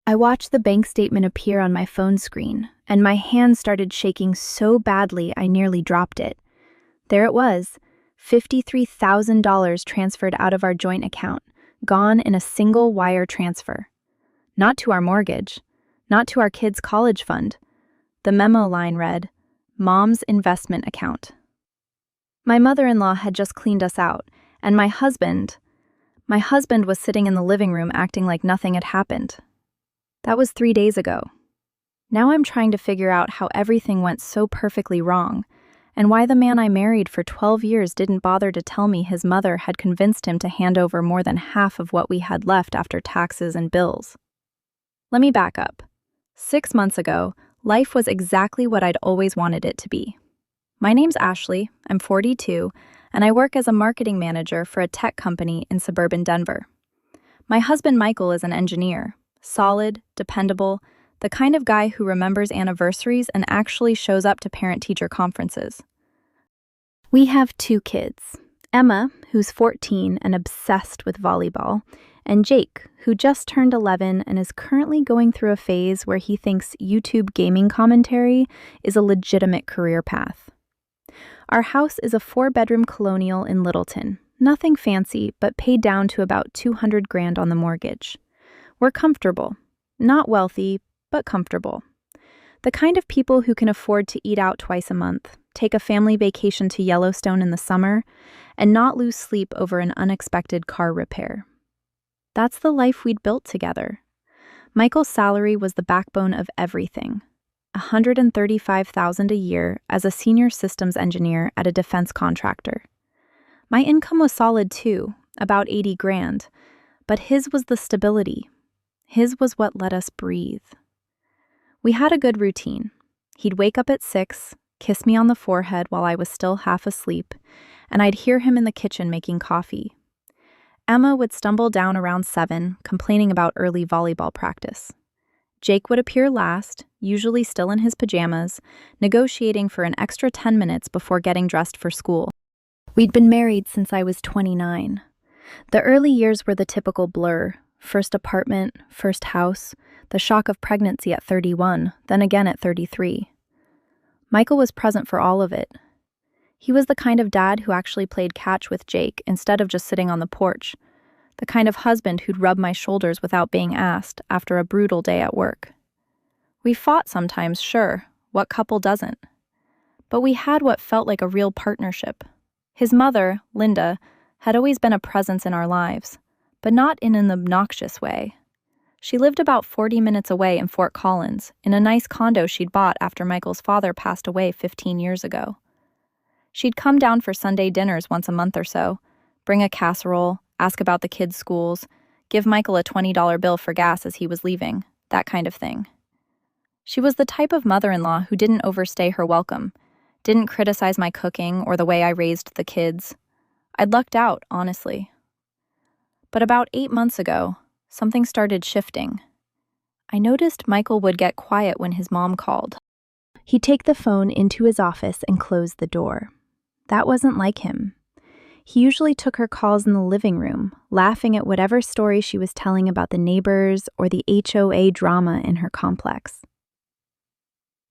I watched the bank statement appear on my phone screen, and my hand started shaking so badly I nearly dropped it. There it was, $53,000 transferred out of our joint account, gone in a single wire transfer. Not to our mortgage, not to our kids' college fund. The memo line read, "Mom's investment account." My mother-in-law had just cleaned us out, and my husband was sitting in the living room acting like nothing had happened. That was 3 days ago. Now I'm trying to figure out how everything went so perfectly wrong, and why the man I married for 12 years didn't bother to tell me his mother had convinced him to hand over more than half of what we had left after taxes and bills. Let me back up. 6 months ago, life was exactly what I'd always wanted it to be. My name's Ashley, I'm 42, and I work as a marketing manager for a tech company in suburban Denver. My husband Michael is an engineer, solid, dependable, the kind of guy who remembers anniversaries and actually shows up to parent-teacher conferences. We have 2 kids, Emma, who's 14 and obsessed with volleyball, and Jake, who just turned 11 and is currently going through a phase where he thinks YouTube gaming commentary is a legitimate career path. Our house is a 4-bedroom colonial in Littleton, nothing fancy, but paid down to about $200,000 on the mortgage. We're comfortable, not wealthy, but comfortable. The kind of people who can afford to eat out twice a month, take a family vacation to Yellowstone in the summer, and not lose sleep over an unexpected car repair. That's the life we'd built together. Michael's salary was the backbone of everything. $135,000 a year as a senior systems engineer at a defense contractor. My income was solid too, about $80,000, but his was the stability. His was what let us breathe. We had a good routine. He'd wake up at 6, kiss me on the forehead while I was still half asleep, and I'd hear him in the kitchen making coffee. Emma would stumble down around 7, complaining about early volleyball practice. Jake would appear last, usually still in his pajamas, negotiating for an extra 10 minutes before getting dressed for school. We'd been married since I was 29. The early years were the typical blur. First apartment, first house, the shock of pregnancy at 31, then again at 33. Michael was present for all of it. He was the kind of dad who actually played catch with Jake instead of just sitting on the porch, the kind of husband who'd rub my shoulders without being asked after a brutal day at work. We fought sometimes, sure, what couple doesn't? But we had what felt like a real partnership. His mother, Linda, had always been a presence in our lives, but not in an obnoxious way. She lived about 40 minutes away in Fort Collins, in a nice condo she'd bought after Michael's father passed away 15 years ago. She'd come down for Sunday dinners once a month or so, bring a casserole, ask about the kids' schools, give Michael a $20 bill for gas as he was leaving, that kind of thing. She was the type of mother-in-law who didn't overstay her welcome, didn't criticize my cooking or the way I raised the kids. I'd lucked out, honestly. But about 8 months ago, something started shifting. I noticed Michael would get quiet when his mom called. He'd take the phone into his office and close the door. That wasn't like him. He usually took her calls in the living room, laughing at whatever story she was telling about the neighbors or the HOA drama in her complex.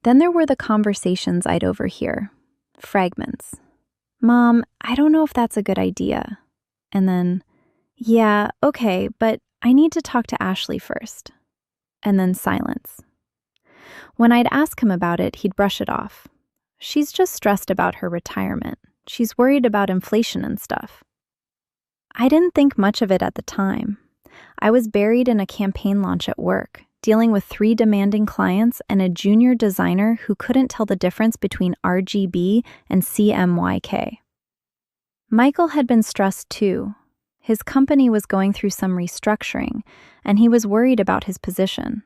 Then there were the conversations I'd overhear. Fragments. "Mom, I don't know if that's a good idea." And then, "Yeah, okay, but I need to talk to Ashley first." And then silence. When I'd ask him about it, he'd brush it off. "She's just stressed about her retirement. She's worried about inflation and stuff." I didn't think much of it at the time. I was buried in a campaign launch at work, dealing with 3 demanding clients and a junior designer who couldn't tell the difference between RGB and CMYK. Michael had been stressed too. His company was going through some restructuring, and he was worried about his position.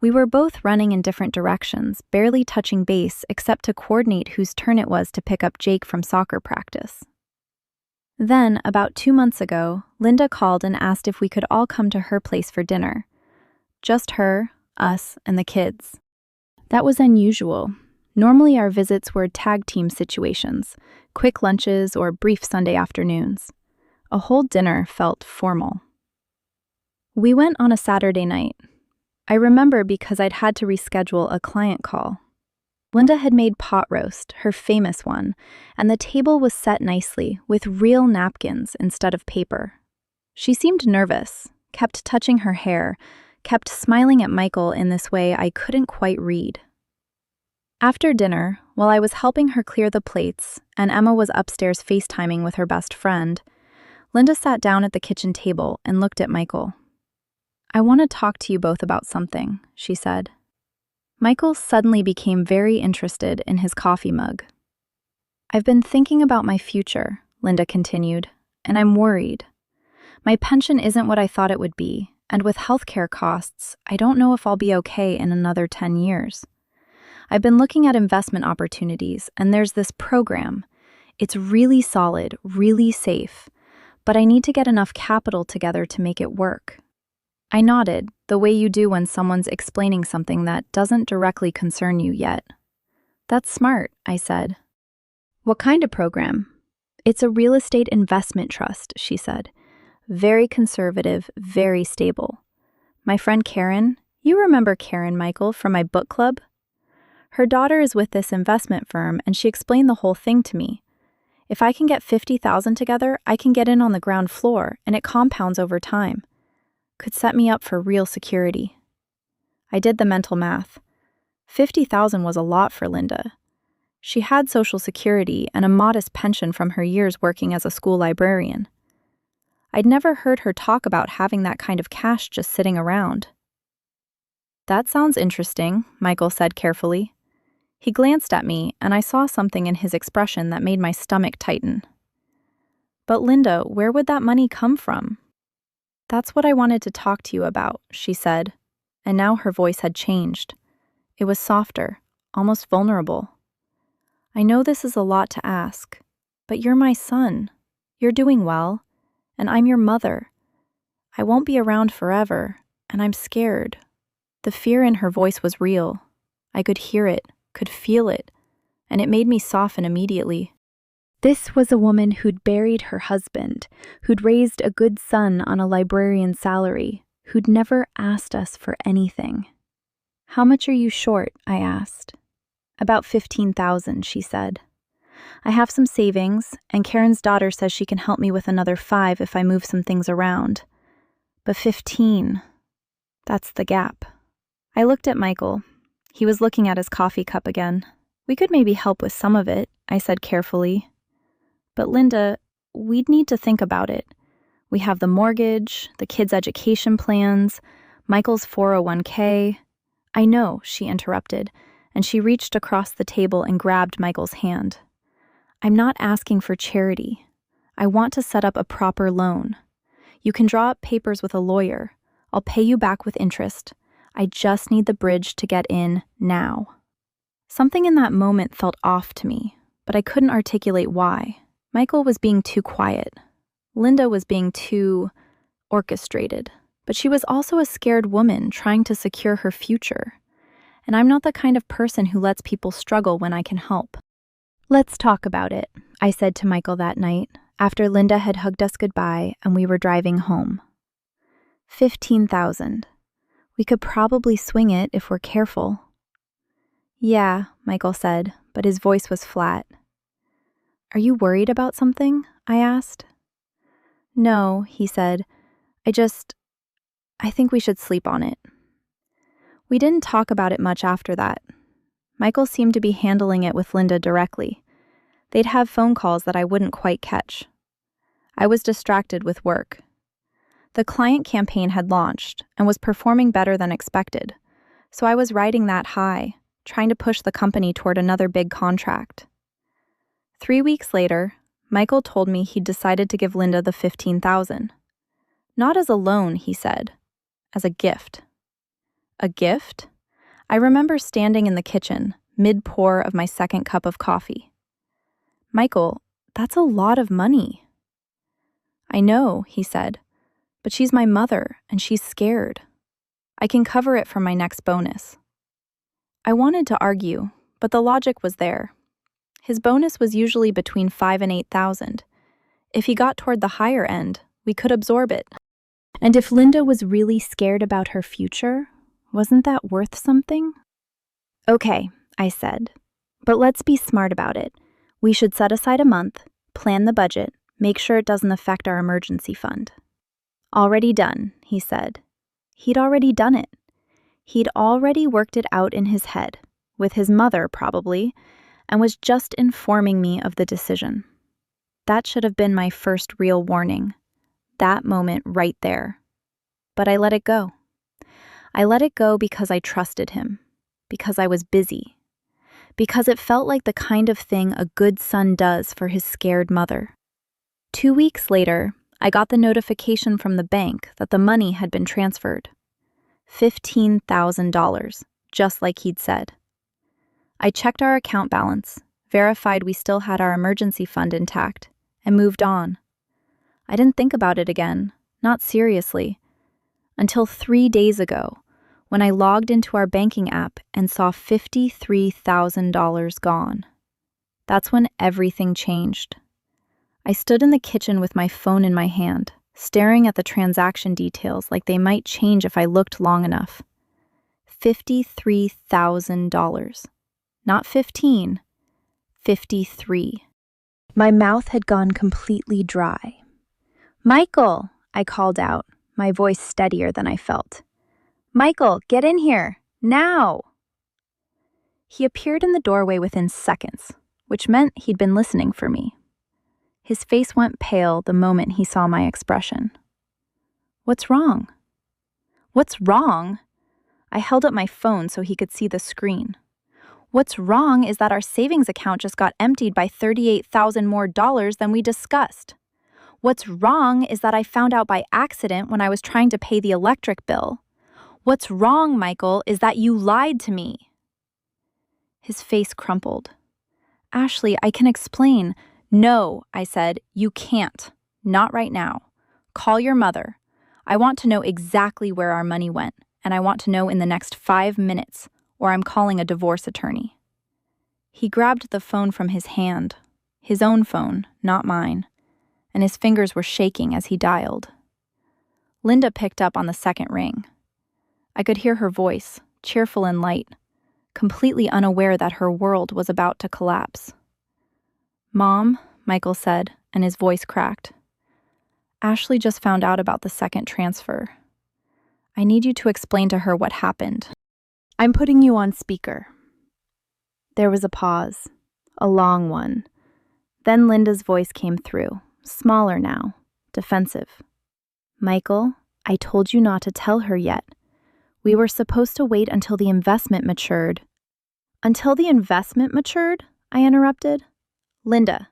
We were both running in different directions, barely touching base except to coordinate whose turn it was to pick up Jake from soccer practice. Then, about 2 months ago, Linda called and asked if we could all come to her place for dinner. Just her, us, and the kids. That was unusual. Normally our visits were tag team situations, quick lunches or brief Sunday afternoons. A whole dinner felt formal. We went on a Saturday night. I remember because I'd had to reschedule a client call. Linda had made pot roast, her famous one, and the table was set nicely with real napkins instead of paper. She seemed nervous, kept touching her hair, kept smiling at Michael in this way I couldn't quite read. After dinner, while I was helping her clear the plates and Emma was upstairs FaceTiming with her best friend, Linda sat down at the kitchen table and looked at Michael. "I want to talk to you both about something," she said. Michael suddenly became very interested in his coffee mug. "I've been thinking about my future," Linda continued, "and I'm worried. My pension isn't what I thought it would be, and with healthcare costs, I don't know if I'll be okay in another 10 years. I've been looking at investment opportunities, and there's this program. It's really solid, really safe, but I need to get enough capital together to make it work." I nodded, the way you do when someone's explaining something that doesn't directly concern you yet. "That's smart," I said. "What kind of program?" "It's a real estate investment trust," she said. "Very conservative, very stable. My friend Karen, you remember Karen, Michael, from my book club? Her daughter is with this investment firm, and she explained the whole thing to me. If I can get $50,000 together, I can get in on the ground floor, and it compounds over time. Could set me up for real security." I did the mental math. 50,000 was a lot for Linda. She had Social Security and a modest pension from her years working as a school librarian. I'd never heard her talk about having that kind of cash just sitting around. "That sounds interesting," Michael said carefully. He glanced at me, and I saw something in his expression that made my stomach tighten. "But Linda, where would that money come from?" "That's what I wanted to talk to you about," she said, and now her voice had changed. It was softer, almost vulnerable. "I know this is a lot to ask, but you're my son. You're doing well, and I'm your mother. I won't be around forever, and I'm scared." The fear in her voice was real. I could hear it, could feel it, and it made me soften immediately. This was a woman who'd buried her husband, who'd raised a good son on a librarian's salary, who'd never asked us for anything. "How much are you short?" I asked. "About 15,000, she said. "I have some savings, and Karen's daughter says she can help me with another 5 if I move some things around. But 15, that's the gap." I looked at Michael. He was looking at his coffee cup again. "We could maybe help with some of it," I said carefully. "But Linda, we'd need to think about it. We have the mortgage, the kids' education plans, Michael's 401k. "I know," she interrupted, and she reached across the table and grabbed Michael's hand. "I'm not asking for charity. I want to set up a proper loan. You can draw up papers with a lawyer. I'll pay you back with interest. I just need the bridge to get in now." Something in that moment felt off to me, but I couldn't articulate why. Michael was being too quiet. Linda was being too orchestrated. But she was also a scared woman trying to secure her future. And I'm not the kind of person who lets people struggle when I can help. "Let's talk about it," I said to Michael that night, after Linda had hugged us goodbye and we were driving home. 15,000. We could probably swing it if we're careful. "Yeah," Michael said, but his voice was flat. "Are you worried about something?" I asked. "No," he said. I think we should sleep on it." We didn't talk about it much after that. Michael seemed to be handling it with Linda directly. They'd have phone calls that I wouldn't quite catch. I was distracted with work. The client campaign had launched and was performing better than expected, so I was riding that high, trying to push the company toward another big contract. 3 weeks later, Michael told me he'd decided to give Linda the 15,000. Not as a loan, he said, as a gift. A gift? I remember standing in the kitchen, mid-pour of my second cup of coffee. "Michael, that's a lot of money." "I know," he said, "but she's my mother, and she's scared. I can cover it from my next bonus." I wanted to argue, but the logic was there. His bonus was usually between 5,000 and 8,000. If he got toward the higher end, we could absorb it. And if Linda was really scared about her future, Wasn't that worth something? Okay, I said. But let's be smart about it. We should set aside a month, plan the budget, make sure it doesn't affect our emergency fund. Already done, he said. He'd already done it. He'd already worked it out in his head, with his mother probably, and was just informing me of the decision. That should have been my first real warning. That moment right there. But I let it go. I let it go because I trusted him, because I was busy, because it felt like the kind of thing a good son does for his scared mother. 2 weeks later, I got the notification from the bank that the money had been transferred. $15,000, just like he'd said. I checked our account balance, verified we still had our emergency fund intact, and moved on. I didn't think about it again, not seriously, until 3 days ago, when I logged into our banking app and saw $53,000 gone. That's when everything changed. I stood in the kitchen with my phone in my hand, staring at the transaction details like they might change if I looked long enough. $53,000. Not 15, 53. My mouth had gone completely dry. "Michael," I called out, my voice steadier than I felt. "Michael, get in here, now!" He appeared in the doorway within seconds, which meant he'd been listening for me. His face went pale the moment he saw my expression. "What's wrong?" "What's wrong?" I held up my phone so he could see the screen. "What's wrong is that our savings account just got emptied by $38,000 more than we discussed. What's wrong is that I found out by accident when I was trying to pay the electric bill. What's wrong, Michael, is that you lied to me." His face crumpled. "Ashley, I can explain." "No," I said, "you can't. Not right now. Call your mother. I want to know exactly where our money went, and I want to know in the next 5 minutes, or I'm calling a divorce attorney." He grabbed the phone from his hand, his own phone, not mine, and his fingers were shaking as he dialed. Linda picked up on the second ring. I could hear her voice, cheerful and light, completely unaware that her world was about to collapse. "Mom," Michael said, and his voice cracked. "Ashley just found out about the second transfer. I need you to explain to her what happened. I'm putting you on speaker." There was a pause, a long one. Then Linda's voice came through, smaller now, defensive. "Michael, I told you not to tell her yet. We were supposed to wait until the investment matured." "Until the investment matured?" I interrupted. "Linda,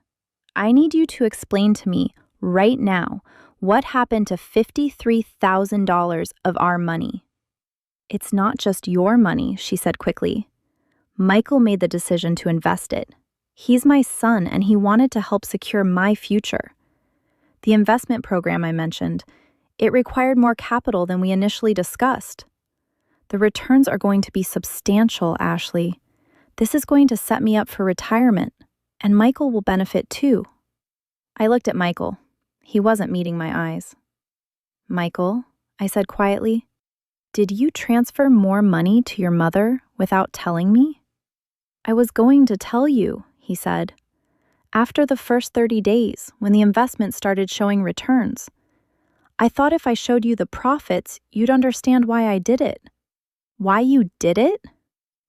I need you to explain to me right now what happened to $53,000 of our money." "It's not just your money," she said quickly. "Michael made the decision to invest it. He's my son, and he wanted to help secure my future. The investment program I mentioned, it required more capital than we initially discussed. The returns are going to be substantial, Ashley. This is going to set me up for retirement, and Michael will benefit too." I looked at Michael. He wasn't meeting my eyes. "Michael," I said quietly, "did you transfer more money to your mother without telling me?" "I was going to tell you," he said. "After the first 30 days, when the investment started showing returns. I thought if I showed you the profits, you'd understand why I did it." "Why you did it?"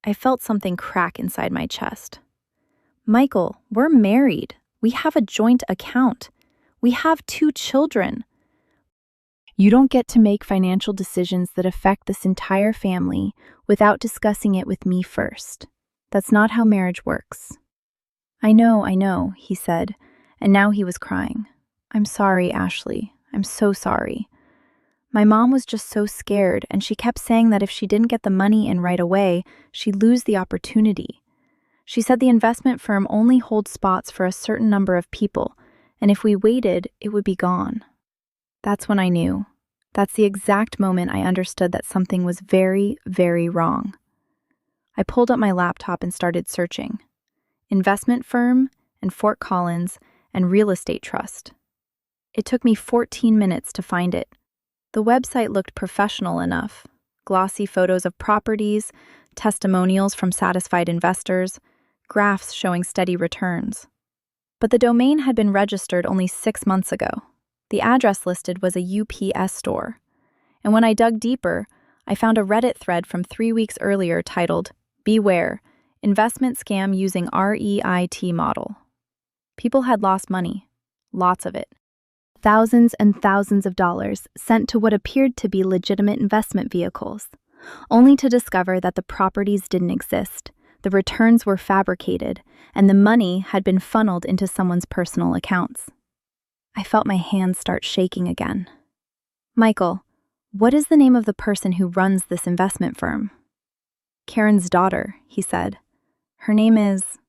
I felt something crack inside my chest. "Michael, we're married. We have a joint account. We have 2 children. You don't get to make financial decisions that affect this entire family without discussing it with me first. That's not how marriage works." I know," he said, and now he was crying. "I'm sorry, Ashley. I'm so sorry. My mom was just so scared, and she kept saying that if she didn't get the money in right away, she'd lose the opportunity. She said the investment firm only holds spots for a certain number of people, and if we waited, it would be gone." That's when I knew. That's the exact moment I understood that something was very, very wrong. I pulled up my laptop and started searching. Investment firm, and Fort Collins, and real estate trust. It took me 14 minutes to find it. The website looked professional enough, glossy photos of properties, testimonials from satisfied investors, graphs showing steady returns. But the domain had been registered only 6 months ago. The address listed was a UPS store. And when I dug deeper, I found a Reddit thread from 3 weeks earlier titled, "Beware, Investment Scam Using REIT Model." People had lost money, lots of it. Thousands and thousands of dollars sent to what appeared to be legitimate investment vehicles, only to discover that the properties didn't exist, the returns were fabricated, and the money had been funneled into someone's personal accounts. I felt my hands start shaking again. "Michael, what is the name of the person who runs this investment firm?" "Karen's daughter," he said. "Her name is,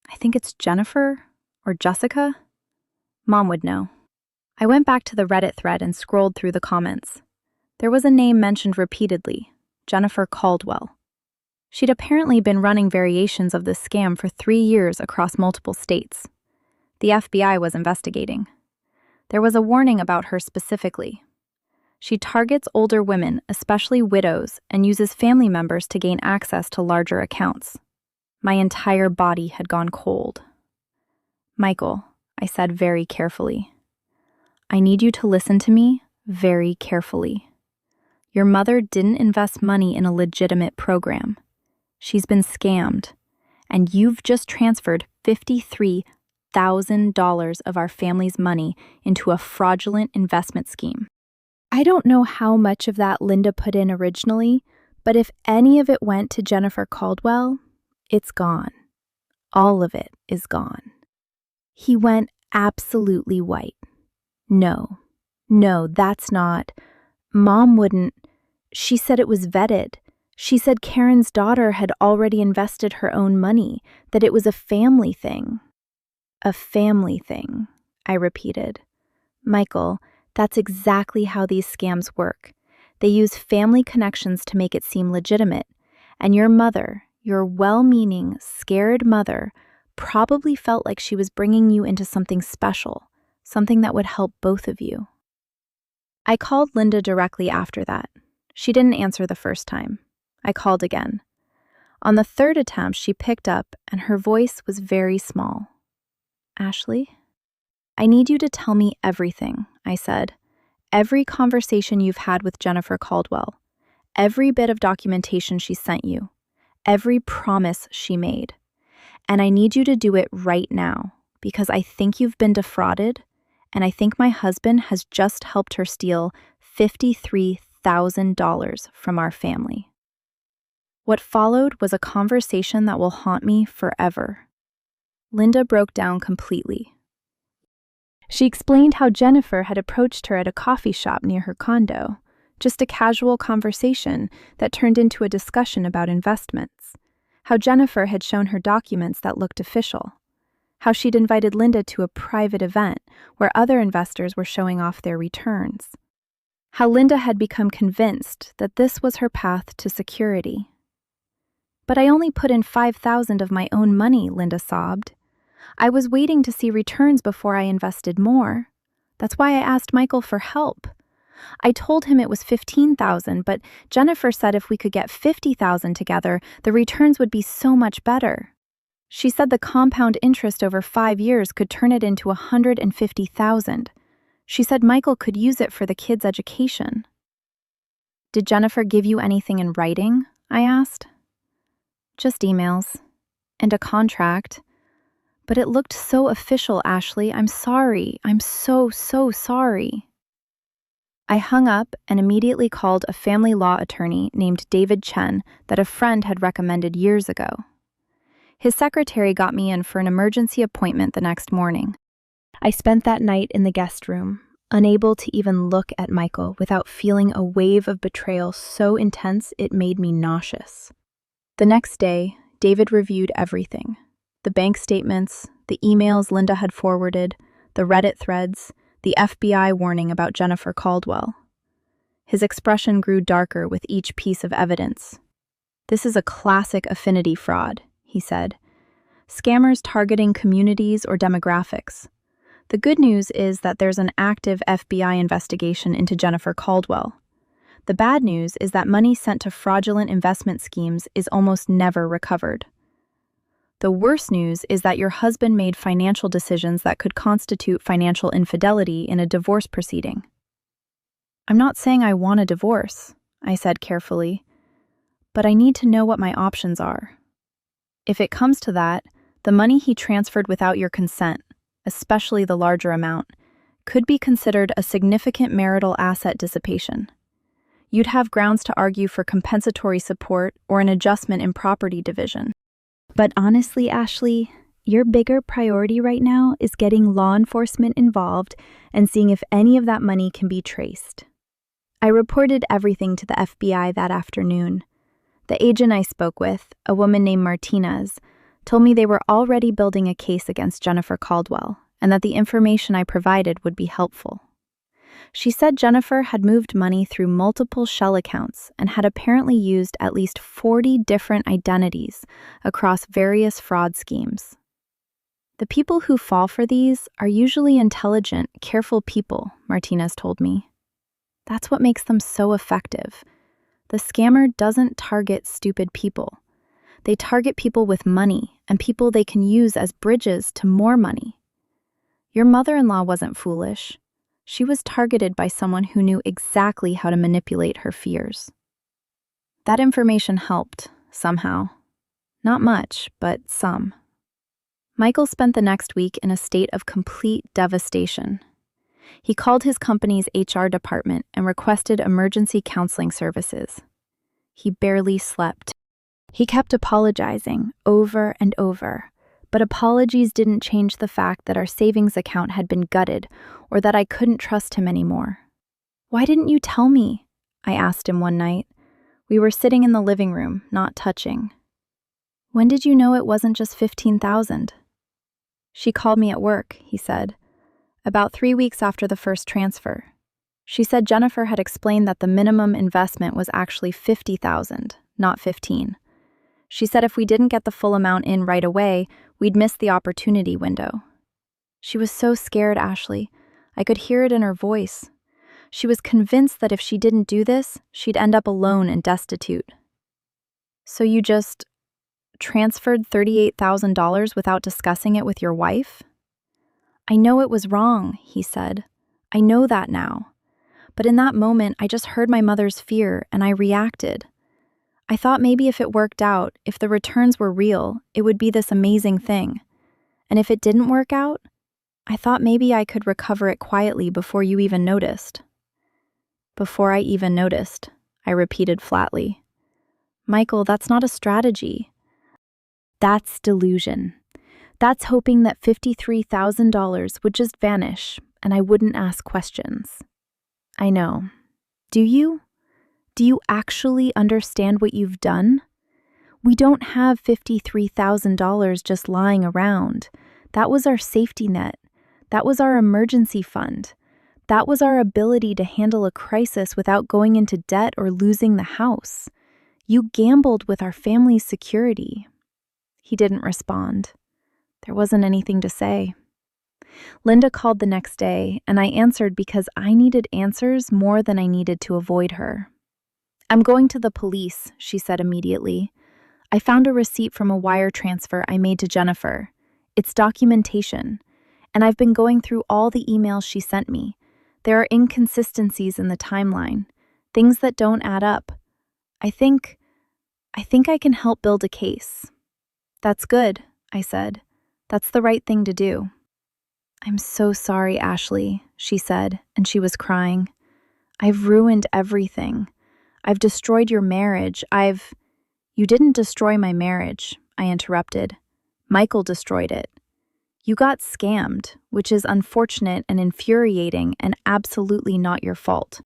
I think it's Jennifer or Jessica? Mom would know." I went back to the Reddit thread and scrolled through the comments. There was a name mentioned repeatedly, Jennifer Caldwell. She'd apparently been running variations of this scam for 3 years across multiple states. The FBI was investigating. There was a warning about her specifically. She targets older women, especially widows, and uses family members to gain access to larger accounts. My entire body had gone cold. "Michael," I said very carefully, "I need you to listen to me very carefully. Your mother didn't invest money in a legitimate program. She's been scammed, and you've just transferred $53,000 of our family's money into a fraudulent investment scheme." I don't know how much of that Linda put in originally, but if any of it went to Jennifer Caldwell, it's gone. All of it is gone. He went absolutely white. No, that's not. Mom wouldn't. She said it was vetted. She said Karen's daughter had already invested her own money, that it was a family thing. "A family thing," I repeated. "Michael, that's exactly how these scams work. They use family connections to make it seem legitimate, and your mother, your well-meaning, scared mother, probably felt like she was bringing you into something special, something that would help both of you." I called Linda directly after that. She didn't answer the first time. I called again. On the third attempt, she picked up, and her voice was very small. "Ashley? I need you to tell me everything," I said. "Every conversation you've had with Jennifer Caldwell, every bit of documentation she sent you, every promise she made. And I need you to do it right now, because I think you've been defrauded, and I think my husband has just helped her steal $53,000 from our family." What followed was a conversation that will haunt me forever. Linda broke down completely. She explained how Jennifer had approached her at a coffee shop near her condo, just a casual conversation that turned into a discussion about investments, how Jennifer had shown her documents that looked official, how she'd invited Linda to a private event where other investors were showing off their returns, how Linda had become convinced that this was her path to security. "But I only put in $5,000 of my own money," Linda sobbed. "I was waiting to see returns before I invested more. That's why I asked Michael for help. I told him it was $15,000, but Jennifer said if we could get $50,000 together, the returns would be so much better. She said the compound interest over 5 years could turn it into $150,000. She said Michael could use it for the kids' education." "Did Jennifer give you anything in writing?" I asked. "Just emails. And a contract. But it looked so official, Ashley. I'm sorry. I'm so sorry." I hung up and immediately called a family law attorney named David Chen that a friend had recommended years ago. His secretary got me in for an emergency appointment the next morning. I spent that night in the guest room, unable to even look at Michael without feeling a wave of betrayal so intense it made me nauseous. The next day, David reviewed everything. The bank statements, the emails Linda had forwarded, the Reddit threads, the FBI warning about Jennifer Caldwell. His expression grew darker with each piece of evidence. "This is a classic affinity fraud," he said. "Scammers targeting communities or demographics. The good news is that there's an active FBI investigation into Jennifer Caldwell. The bad news is that money sent to fraudulent investment schemes is almost never recovered. The worst news is that your husband made financial decisions that could constitute financial infidelity in a divorce proceeding. I'm not saying I want a divorce, I said carefully, but I need to know what my options are. If it comes to that, the money he transferred without your consent, especially the larger amount, could be considered a significant marital asset dissipation. You'd have grounds to argue for compensatory support or an adjustment in property division. But honestly, Ashley, your bigger priority right now is getting law enforcement involved and seeing if any of that money can be traced. I reported everything to the FBI that afternoon. The agent I spoke with, a woman named Martinez, told me they were already building a case against Jennifer Caldwell and that the information I provided would be helpful. She said Jennifer had moved money through multiple shell accounts and had apparently used at least 40 different identities across various fraud schemes. The people who fall for these are usually intelligent, careful people, Martinez told me. That's what makes them so effective. The scammer doesn't target stupid people. They target people with money and people they can use as bridges to more money. Your mother-in-law wasn't foolish. She was targeted by someone who knew exactly how to manipulate her fears. That information helped, somehow. Not much, but some. Michael spent the next week in a state of complete devastation. He called his company's HR department and requested emergency counseling services. He barely slept. He kept apologizing over and over, but apologies didn't change the fact that our savings account had been gutted or that I couldn't trust him anymore. "Why didn't you tell me?" I asked him one night. We were sitting in the living room, not touching. "When did you know it wasn't just $15,000? "She called me at work," he said. "About 3 weeks after the first transfer. She said Jennifer had explained that the minimum investment was actually $50,000, not 15. She said if we didn't get the full amount in right away, we'd miss the opportunity window. She was so scared, Ashley. I could hear it in her voice. She was convinced that if she didn't do this, she'd end up alone and destitute." "So you just transferred $38,000 without discussing it with your wife?" "I know it was wrong," he said. "I know that now. But in that moment, I just heard my mother's fear and I reacted. I thought maybe if it worked out, if the returns were real, it would be this amazing thing. And if it didn't work out, I thought maybe I could recover it quietly before you even noticed." "Before I even noticed," I repeated flatly. "Michael, that's not a strategy. That's delusion. That's hoping that $53,000 would just vanish and I wouldn't ask questions." "I know. Do you? Do you actually understand what you've done? We don't have $53,000 just lying around. That was our safety net. That was our emergency fund. That was our ability to handle a crisis without going into debt or losing the house. You gambled with our family's security." He didn't respond. There wasn't anything to say. Linda called the next day, and I answered because I needed answers more than I needed to avoid her. "I'm going to the police," she said immediately. "I found a receipt from a wire transfer I made to Jennifer. It's documentation, and I've been going through all the emails she sent me. There are inconsistencies in the timeline, things that don't add up. I think I can help build a case." "That's good," I said. "That's the right thing to do." "I'm so sorry, Ashley," she said, and she was crying. "I've ruined everything. I've destroyed your marriage. You didn't destroy my marriage," I interrupted. "Michael destroyed it. You got scammed, which is unfortunate and infuriating and absolutely not your fault.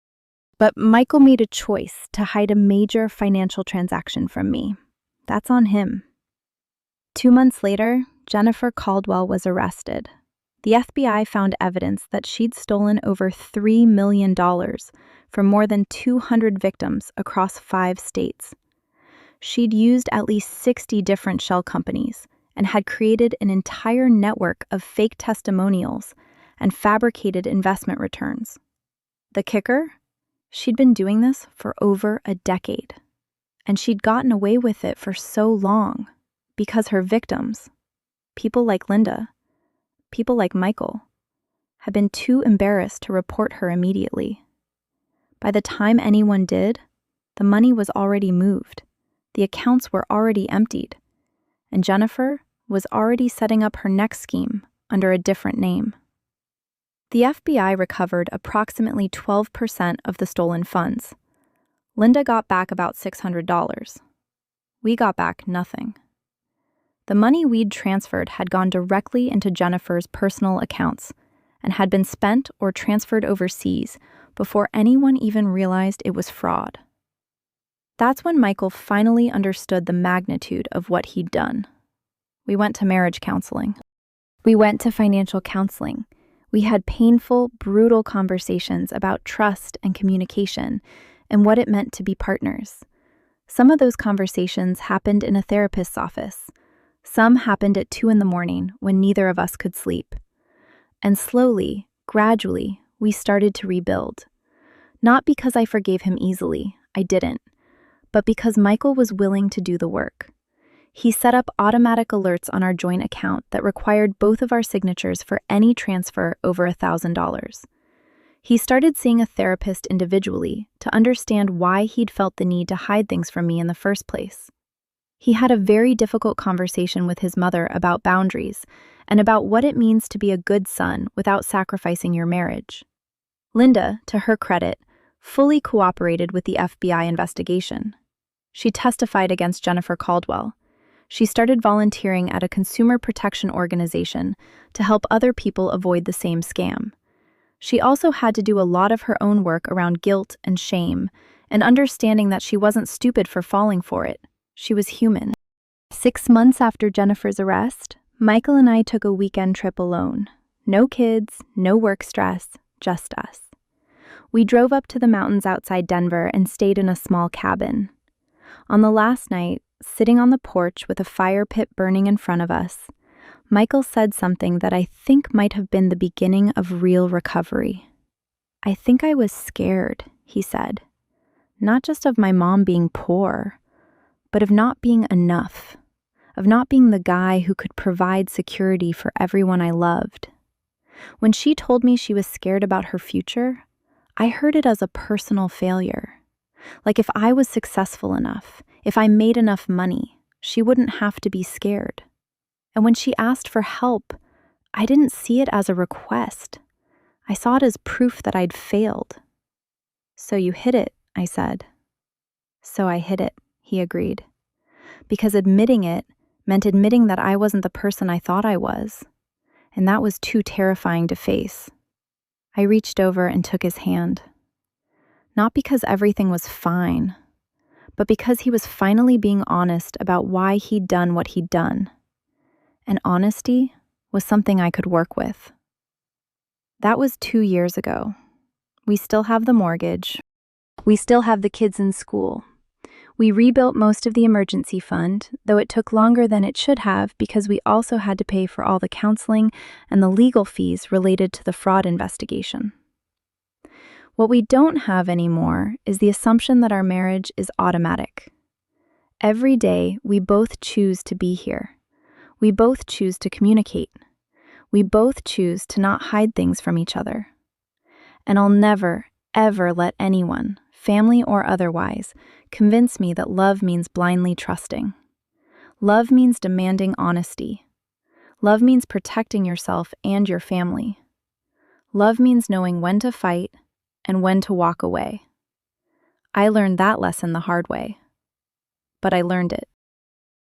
But Michael made a choice to hide a major financial transaction from me. That's on him." 2 months later, Jennifer Caldwell was arrested. The FBI found evidence that she'd stolen over $3 million from more than 200 victims across 5 states. She'd used at least 60 different shell companies and had created an entire network of fake testimonials and fabricated investment returns. The kicker? She'd been doing this for over a decade, and she'd gotten away with it for so long because her victims, people like Linda, people like Michael, had been too embarrassed to report her immediately. By the time anyone did, the money was already moved, the accounts were already emptied, and Jennifer was already setting up her next scheme under a different name. The FBI recovered approximately 12% of the stolen funds. Linda got back about $600. We got back nothing. The money we'd transferred had gone directly into Jennifer's personal accounts and had been spent or transferred overseas before anyone even realized it was fraud. That's when Michael finally understood the magnitude of what he'd done. We went to marriage counseling. We went to financial counseling. We had painful, brutal conversations about trust and communication and what it meant to be partners. Some of those conversations happened in a therapist's office. Some happened at 2 a.m. when neither of us could sleep. And slowly, gradually, we started to rebuild. Not because I forgave him easily, I didn't, but because Michael was willing to do the work. He set up automatic alerts on our joint account that required both of our signatures for any transfer over $1,000. He started seeing a therapist individually to understand why he'd felt the need to hide things from me in the first place. He had a very difficult conversation with his mother about boundaries and about what it means to be a good son without sacrificing your marriage. Linda, to her credit, fully cooperated with the FBI investigation. She testified against Jennifer Caldwell. She started volunteering at a consumer protection organization to help other people avoid the same scam. She also had to do a lot of her own work around guilt and shame, and understanding that she wasn't stupid for falling for it. She was human. 6 months after Jennifer's arrest, Michael and I took a weekend trip alone. No kids, no work stress, just us. We drove up to the mountains outside Denver and stayed in a small cabin. On the last night, sitting on the porch with a fire pit burning in front of us, Michael said something that I think might have been the beginning of real recovery. "I think I was scared," he said. "Not just of my mom being poor, but of not being enough, of not being the guy who could provide security for everyone I loved." When she told me she was scared about her future, I heard it as a personal failure. Like if I was successful enough, if I made enough money, she wouldn't have to be scared. And when she asked for help, I didn't see it as a request. I saw it as proof that I'd failed. "So you hid it," I said. "So I hid it," he agreed. Because admitting it meant admitting that I wasn't the person I thought I was. And that was too terrifying to face. I reached over and took his hand. Not because everything was fine, but because he was finally being honest about why he'd done what he'd done. And honesty was something I could work with. That was 2 years ago. We still have the mortgage. We still have the kids in school. We rebuilt most of the emergency fund, though it took longer than it should have because we also had to pay for all the counseling and the legal fees related to the fraud investigation. What we don't have anymore is the assumption that our marriage is automatic. Every day, we both choose to be here. We both choose to communicate. We both choose to not hide things from each other. And I'll never, ever let anyone, family or otherwise, convince me that love means blindly trusting. Love means demanding honesty. Love means protecting yourself and your family. Love means knowing when to fight and when to walk away. I learned that lesson the hard way, but I learned it.